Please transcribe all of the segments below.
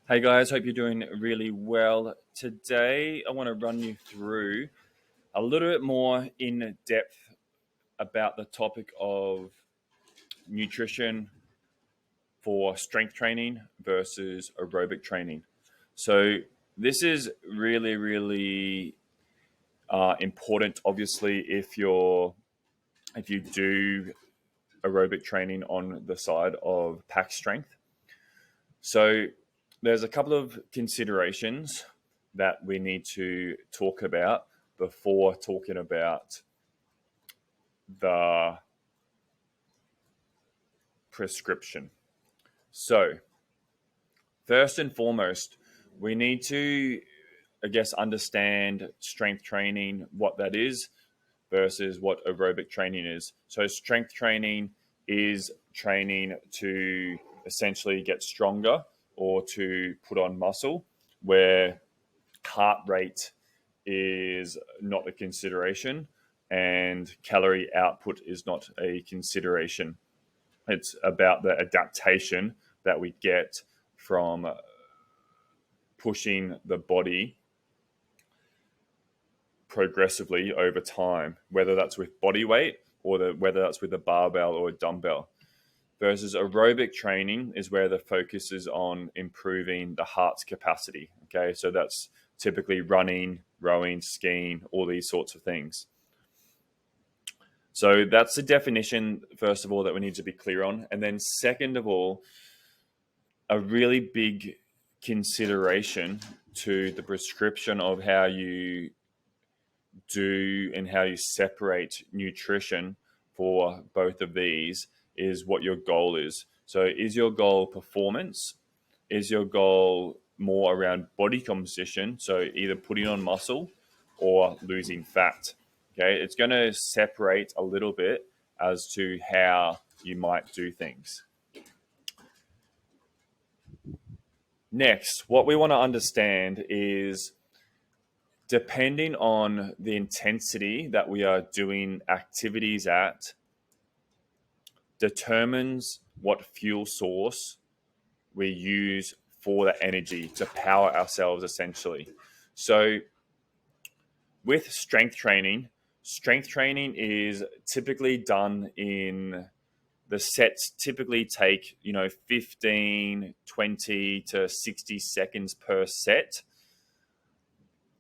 Hey guys, hope you're doing really well. Today, I want to run you through a little bit more in depth about the topic of nutrition for strength training versus aerobic training. So, this is really important. Obviously, if you do aerobic training on the side of pack strength. So, there's a couple of considerations that we need to talk about before talking about the prescription. So, first and foremost, we need to, understand strength training, what that is, versus what aerobic training is. So, strength training is training to essentially get stronger or to put on muscle, where heart rate is not a consideration and calorie output is not a consideration. It's about the adaptation that we get from pushing the body progressively over time, whether that's with body weight or whether that's with a barbell or a dumbbell. Versus aerobic training is where the focus is on improving the heart's capacity. Okay, so that's typically running, rowing, skiing, all these sorts of things. So that's the definition, first of all, that we need to be clear on. And then, second of all, a really big consideration to the prescription of how you do and how you separate nutrition for both of these is what your goal is. So, is your goal performance? Is your goal more around body composition? So, either putting on muscle or losing fat. Okay, it's going to separate a little bit as to how you might do things. Next, what we want to understand is depending on the intensity that we are doing activities at, determines what fuel source we use for the energy to power ourselves essentially. So with strength training is typically done in the sets typically take 15, 20 to 60 seconds per set.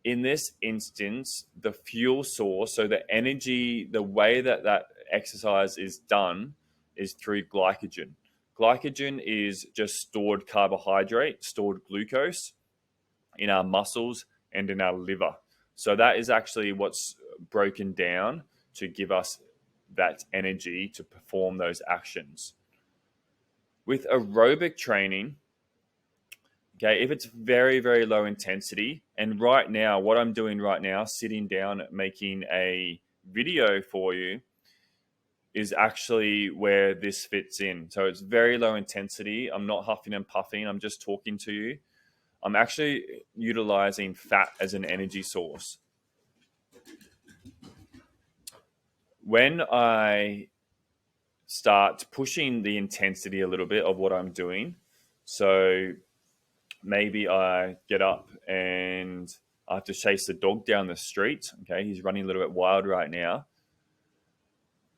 In this instance, the fuel source, so the energy, the way that exercise is done is through glycogen. Glycogen is just stored carbohydrate, stored glucose in our muscles and in our liver. So that is actually what's broken down to give us that energy to perform those actions. With aerobic training, okay, if it's very low intensity, and right now, what I'm doing right now, sitting down making a video for you, is actually where this fits in. So it's very low intensity. I'm not huffing and puffing. I'm just talking to you. I'm actually utilizing fat as an energy source. When I start pushing the intensity a little bit of what I'm doing, so maybe I get up and I have to chase the dog down the street. Okay, he's running a little bit wild right now.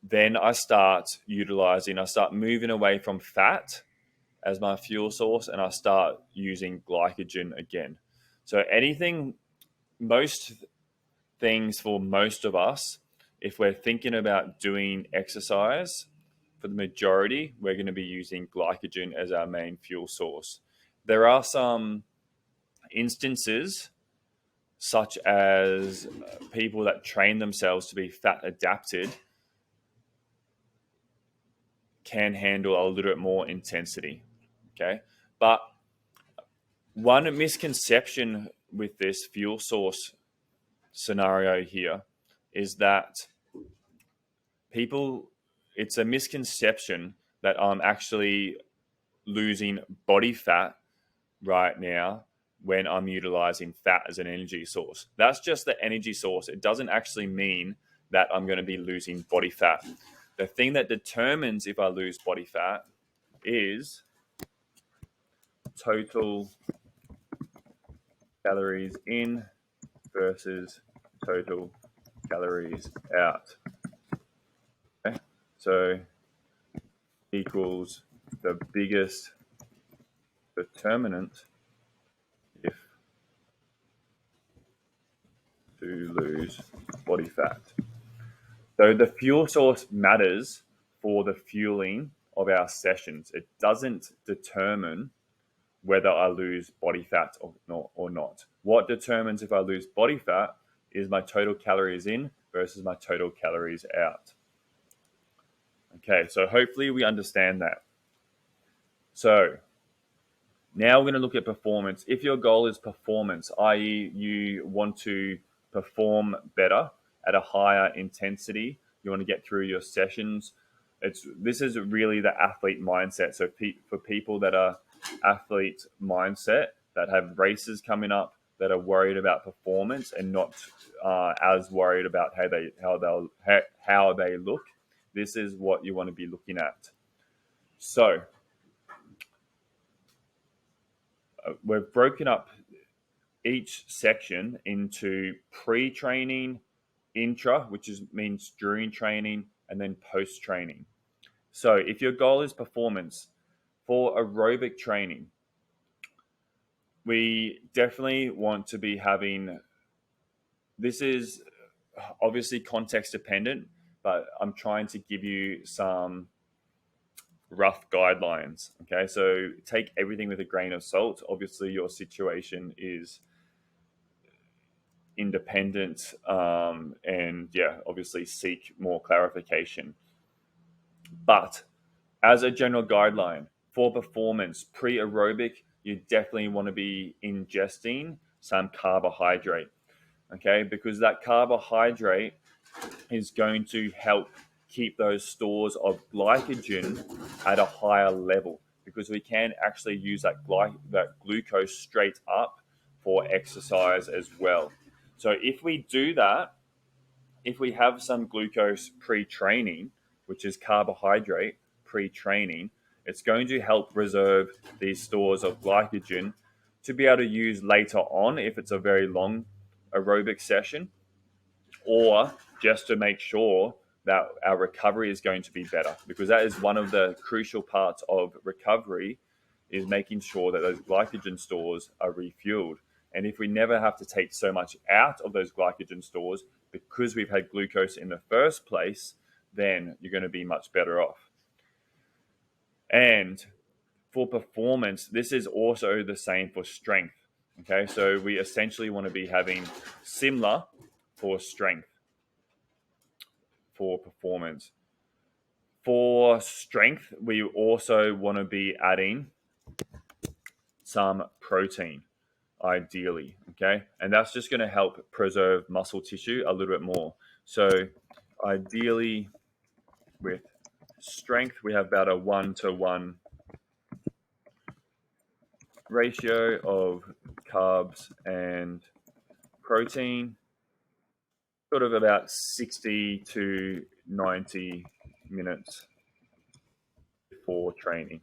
Then I start moving away from fat as my fuel source, and I start using glycogen again. So most things for most of us, if we're thinking about doing exercise, for the majority, we're going to be using glycogen as our main fuel source. There are some instances, such as people that train themselves to be fat adapted, can handle a little bit more intensity. Okay. But one misconception with this fuel source scenario here is that it's a misconception that I'm actually losing body fat right now when I'm utilizing fat as an energy source. That's just the energy source. It doesn't actually mean that I'm going to be losing body fat. The thing that determines if I lose body fat is total calories in versus total calories out. Okay? So equals the biggest determinant if to lose body fat. So the fuel source matters for the fueling of our sessions. It doesn't determine whether I lose body fat or not. What determines if I lose body fat is my total calories in versus my total calories out. Okay, so hopefully we understand that. So now we're going to look at performance. If your goal is performance, i.e., you want to perform better at a higher intensity, you want to get through your sessions. This is really the athlete mindset. So for people that are athlete mindset, that have races coming up, that are worried about performance and not as worried about how they look, this is what you want to be looking at. So we've broken up each section into pre-training, intra, which means during training, and then post-training. So if your goal is performance, for aerobic training, we definitely want to be having, this is obviously context dependent, but I'm trying to give you some rough guidelines. Okay, so take everything with a grain of salt. Obviously, your situation is independent, and yeah, obviously seek more clarification. But as a general guideline for performance, pre-aerobic, you definitely want to be ingesting some carbohydrate. Okay, because that carbohydrate is going to help keep those stores of glycogen at a higher level, because we can actually use that glucose straight up for exercise as well. So if we do that, if we have some glucose pre-training, which is carbohydrate pre-training, it's going to help reserve these stores of glycogen to be able to use later on if it's a very long aerobic session, or just to make sure that our recovery is going to be better, because that is one of the crucial parts of recovery, is making sure that those glycogen stores are refueled. And if we never have to take so much out of those glycogen stores because we've had glucose in the first place, then you're going to be much better off. And for performance, this is also the same for strength. Okay, so we essentially want to be having similar for strength for performance. For strength, we also want to be adding some protein, ideally. Okay, and that's just going to help preserve muscle tissue a little bit more. So ideally with strength, we have about a 1-to-1 ratio of carbs and protein, sort of about 60 to 90 minutes before training.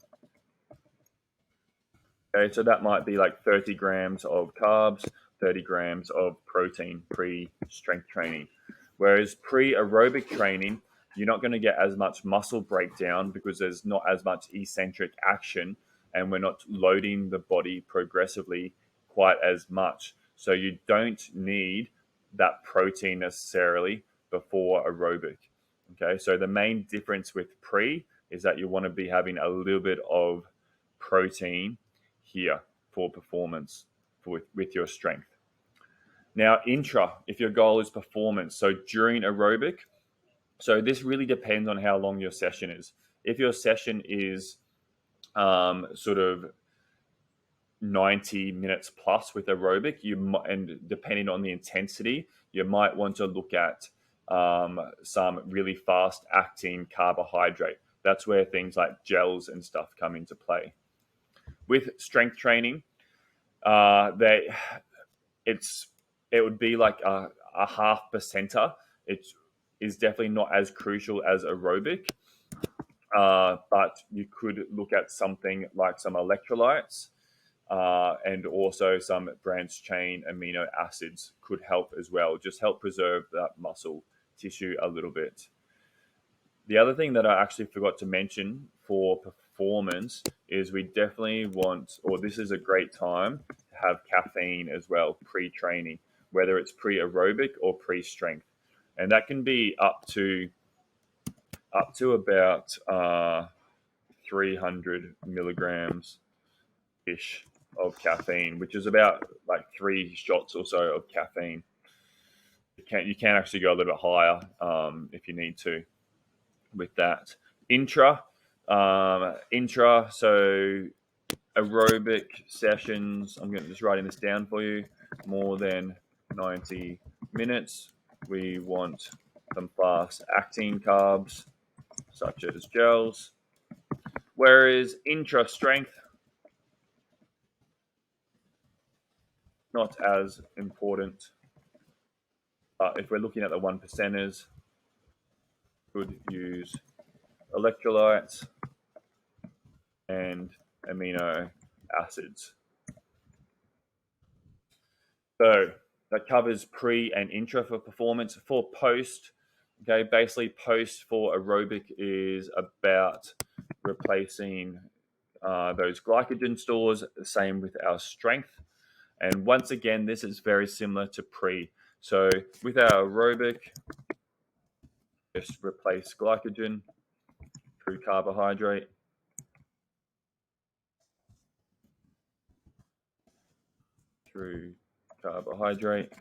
Okay, so that might be like 30 grams of carbs, 30 grams of protein pre-strength training. Whereas pre-aerobic training, you're not going to get as much muscle breakdown because there's not as much eccentric action, and we're not loading the body progressively quite as much. So you don't need that protein necessarily before aerobic. Okay, so the main difference with pre is that you want to be having a little bit of protein here for performance with your strength. Now, intra, if your goal is performance, so during aerobic, so this really depends on how long your session is. If your session is sort of 90 minutes plus with aerobic, and depending on the intensity, you might want to look at some really fast acting carbohydrate. That's where things like gels and stuff come into play. With strength training, it would be like a half percenter. It is definitely not as crucial as aerobic, but you could look at something like some electrolytes, and also some branched chain amino acids could help as well, just help preserve that muscle tissue a little bit. The other thing that I actually forgot to mention for performance is we definitely want, or this is a great time to have caffeine as well pre-training, whether it's pre-aerobic or pre-strength, and that can be up to about 300 milligrams ish of caffeine, which is about like 3 shots or so of caffeine. You can actually go a little bit higher if you need to with that. Intra, so aerobic sessions. I'm just writing this down for you. More than 90 minutes. We want some fast acting carbs, such as gels. Whereas intra strength, not as important. But if we're looking at the one percenters, could use electrolytes and amino acids. So that covers pre and intra for performance. For post, okay, basically post for aerobic is about replacing those glycogen stores, the same with our strength. And once again, this is very similar to pre. So with our aerobic, just replace glycogen through carbohydrate. Through carbohydrate.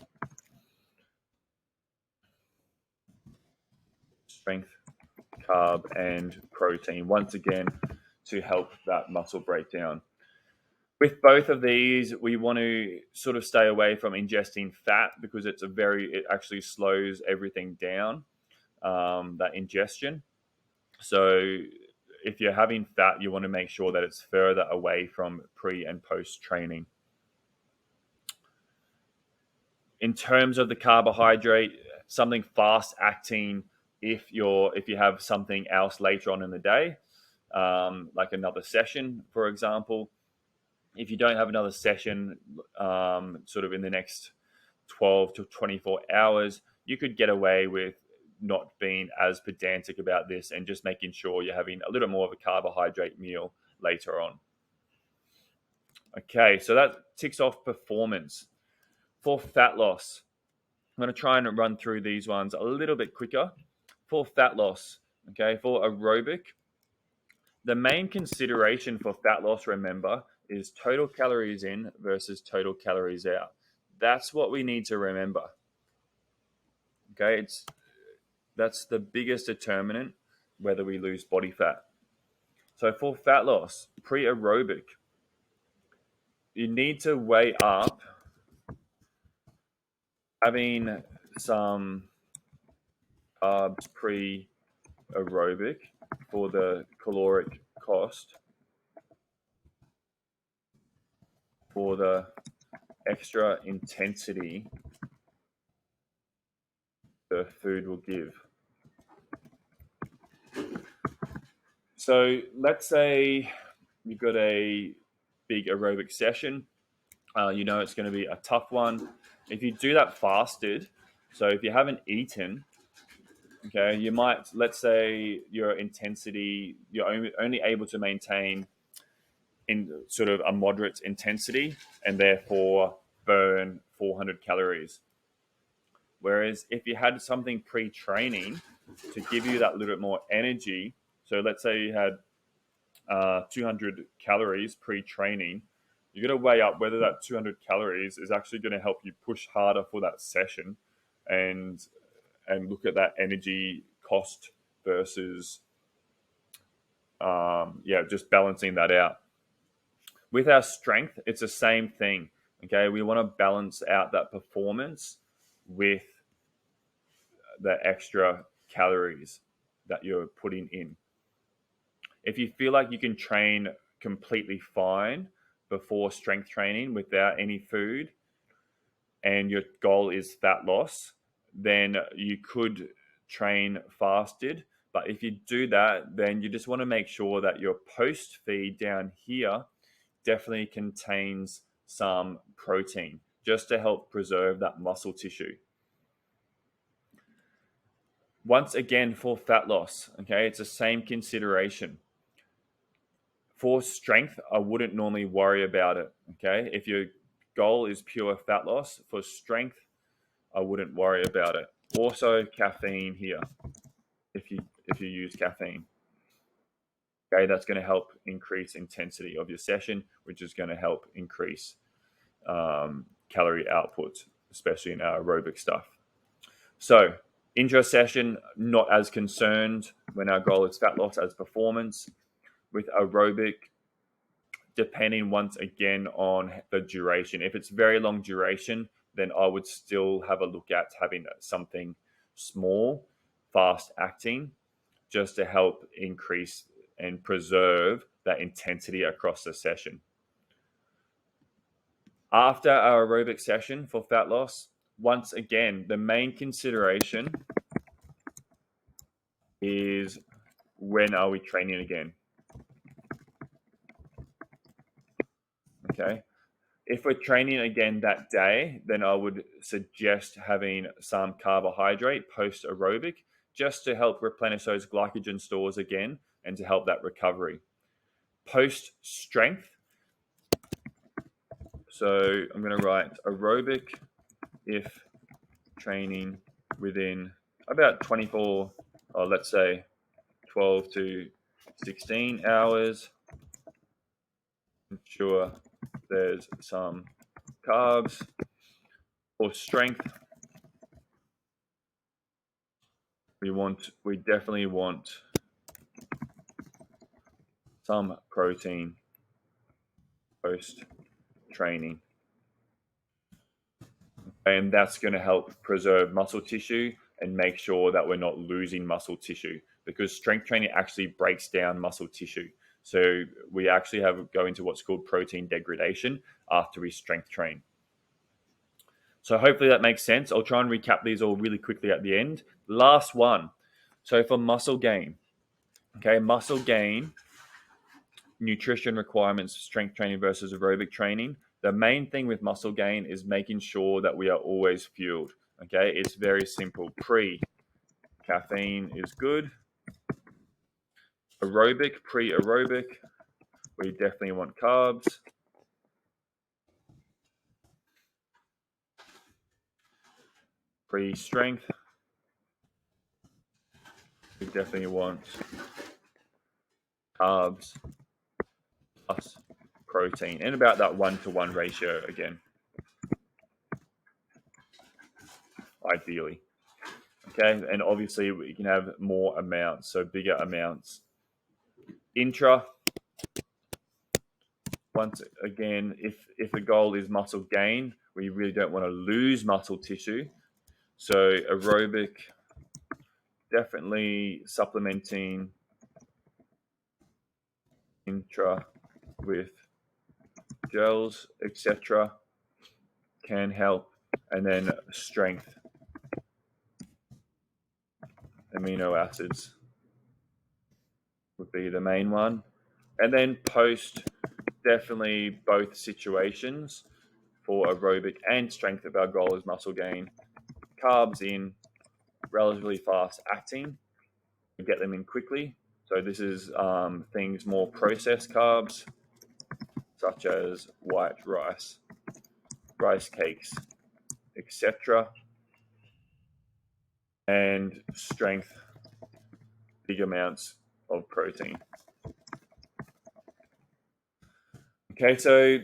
Strength, carb, and protein. Once again, to help that muscle breakdown. With both of these, we want to sort of stay away from ingesting fat because it actually slows everything down, that ingestion. So if you're having fat, you want to make sure that it's further away from pre and post training. In terms of the carbohydrate, something fast acting if you have something else later on in the day, like another session, for example. If you don't have another session sort of in the next 12 to 24 hours, you could get away with not being as pedantic about this and just making sure you're having a little more of a carbohydrate meal later on. Okay, so that ticks off performance. For fat loss, I'm going to try and run through these ones a little bit quicker. For fat loss, okay, for aerobic, the main consideration for fat loss, remember, is total calories in versus total calories out. That's what we need to remember. Okay, that's the biggest determinant whether we lose body fat. So for fat loss, pre-aerobic, you need to weigh up having some carbs pre-aerobic for the caloric cost, for the extra intensity the food will give. So let's say you've got a big aerobic session. It's going to be a tough one. If you do that fasted, so if you haven't eaten, okay, you might, let's say your intensity, you're only able to maintain in sort of a moderate intensity and therefore burn 400 calories. Whereas if you had something pre-training to give you that little bit more energy, so let's say you had 200 calories pre-training, you're going to weigh up whether that 200 calories is actually going to help you push harder for that session and look at that energy cost versus just balancing that out. With our strength, it's the same thing. Okay, we want to balance out that performance with the extra calories that you're putting in. If you feel like you can train completely fine before strength training without any food and your goal is fat loss, then you could train fasted. But if you do that, then you just want to make sure that your post feed down here definitely contains some protein just to help preserve that muscle tissue. Once again, for fat loss, okay, it's the same consideration. For strength, I wouldn't normally worry about it, okay? If your goal is pure fat loss, for strength, I wouldn't worry about it. Also, caffeine here, if you use caffeine. Okay, that's going to help increase intensity of your session, which is going to help increase calorie output, especially in our aerobic stuff. So, intra session, not as concerned when our goal is fat loss as performance. With aerobic, depending once again on the duration. If it's very long duration, then I would still have a look at having something small, fast acting, just to help increase and preserve that intensity across the session. After our aerobic session for fat loss, once again, the main consideration is when are we training again? Okay. If we're training again that day, then I would suggest having some carbohydrate post aerobic just to help replenish those glycogen stores again and to help that recovery. Post strength, so I'm going to write aerobic if training within about 24, or let's say 12 to 16 hours. Ensure there's some carbs. For strength, we definitely want some protein post training, and that's going to help preserve muscle tissue and make sure that we're not losing muscle tissue, because strength training actually breaks down muscle tissue. So we actually go into what's called protein degradation after we strength train. So hopefully that makes sense. I'll try and recap these all really quickly at the end. Last one. So for muscle gain, okay, muscle gain, nutrition requirements, strength training versus aerobic training. The main thing with muscle gain is making sure that we are always fueled. Okay, it's very simple. Caffeine is good. Aerobic, pre-aerobic, we definitely want carbs. Pre-strength, we definitely want carbs plus protein, and about that 1-to-1 ratio again, ideally. Okay, and obviously we can have more amounts, so bigger amounts. Intra, once again, if the goal is muscle gain, we really don't want to lose muscle tissue. So aerobic, definitely supplementing intra with gels, etc., can help. And then strength, amino acids would be the main one. And then post, definitely both situations for aerobic and strength if our goal is muscle gain. Carbs in, relatively fast acting, get them in quickly. So this is things more processed carbs, such as white rice, rice cakes, etc. And strength, big amounts of protein. Okay, so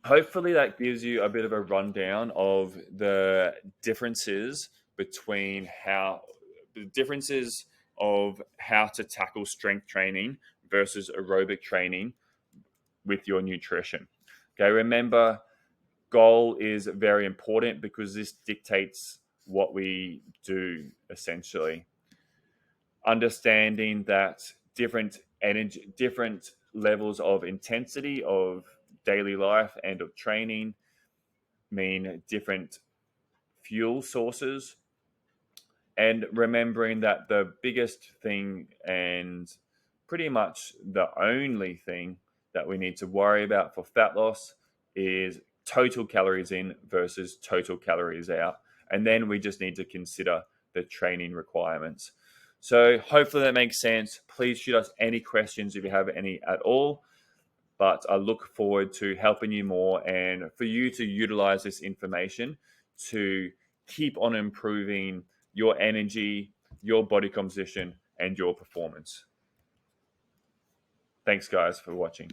hopefully that gives you a bit of a rundown of the differences of how to tackle strength training versus aerobic training with your nutrition. Okay, remember, goal is very important because this dictates what we do essentially. Understanding that different levels of intensity of daily life and of training mean different fuel sources, and remembering that the biggest thing and pretty much the only thing that we need to worry about for fat loss is total calories in versus total calories out. And then we just need to consider the training requirements. So hopefully that makes sense. Please shoot us any questions if you have any at all. But I look forward to helping you more and for you to utilize this information to keep on improving your energy, your body composition, and your performance. Thanks, guys, for watching.